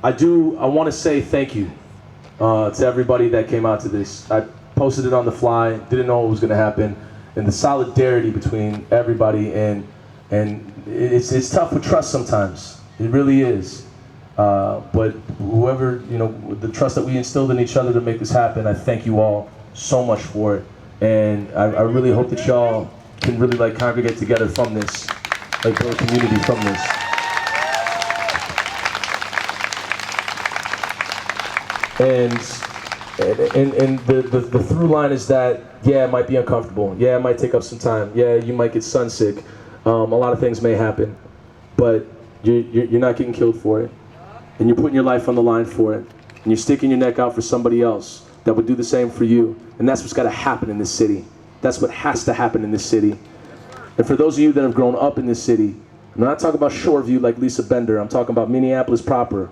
I want to say thank you to everybody that came out to this. I posted it on the fly, didn't know what was going to happen, and the solidarity between everybody, and it's tough with trust sometimes. It really is. But whoever, the trust that we instilled in each other to make this happen, I thank you all so much for it. And I really hope that y'all can really congregate together from this, build a community from this. And the through line is that, yeah, it might be uncomfortable. Yeah, it might take up some time. Yeah, you might get sunsick. A lot of things may happen, but you're not getting killed for it. And you're putting your life on the line for it. And you're sticking your neck out for somebody else that would do the same for you. And that's what's got to happen in this city. That's what has to happen in this city. And for those of you that have grown up in this city, I'm not talking about Shoreview like Lisa Bender. I'm talking about Minneapolis proper.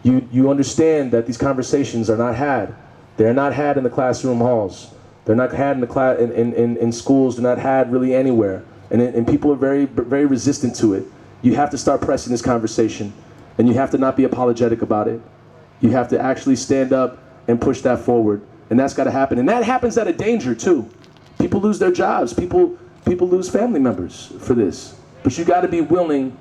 You understand that these conversations are not had. They're not had in the classroom halls. They're not had in schools. They're not had really anywhere. And people are very, very resistant to it. You have to start pressing this conversation. And you have to not be apologetic about it. You have to actually stand up and push that forward. And that's got to happen. And that happens at a danger, too. People lose their jobs. People lose family members for this. But you got to be willing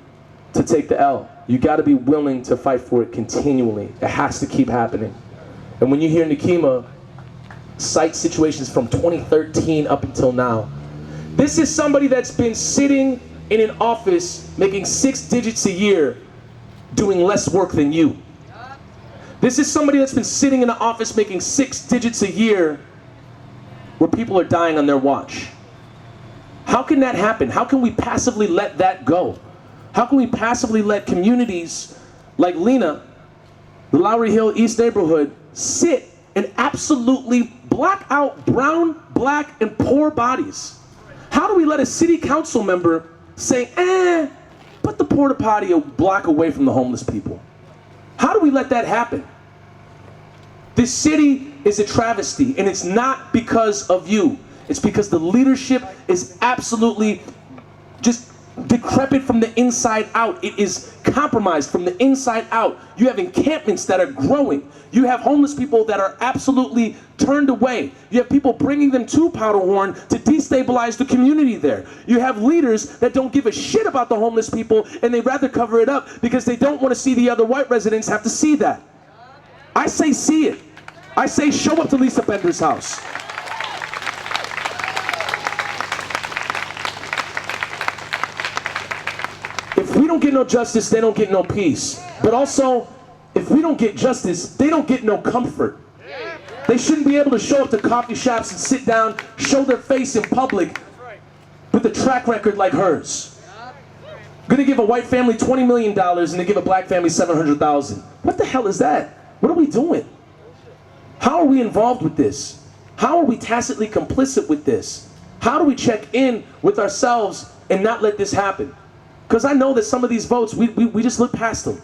to take the L. You got to be willing to fight for it continually. It has to keep happening. And when you hear Nikema cite situations from 2013 up until now, this is somebody that's been sitting in an office making 6 digits a year doing less work than you. This is somebody that's been sitting in an office making 6 digits a year where people are dying on their watch. How can that happen? How can we passively let that go? How can we passively let communities like Lena, the Lowry Hill East neighborhood, sit and absolutely block out brown, black, and poor bodies? How do we let a city council member say, put the porta potty a block away from the homeless people? How do we let that happen? This city is a travesty, and it's not because of you. It's because the leadership is absolutely just decrepit from the inside out. It is compromised from the inside out. You have encampments that are growing. You have homeless people that are absolutely turned away. You have people bringing them to Powderhorn to destabilize the community there. You have leaders that don't give a shit about the homeless people, and they rather cover it up because they don't want to see the other white residents have to see that. I say see it. I say show up to Lisa Bender's house. If we don't get no justice, they don't get no peace. But also, if we don't get justice, they don't get no comfort. They shouldn't be able to show up to coffee shops and sit down, show their face in public with a track record like hers. Gonna give a white family $20 million and they give a black family $700,000. What the hell is that? What are we doing? How are we involved with this? How are we tacitly complicit with this? How do we check in with ourselves and not let this happen? Because I know that some of these votes, we just look past them.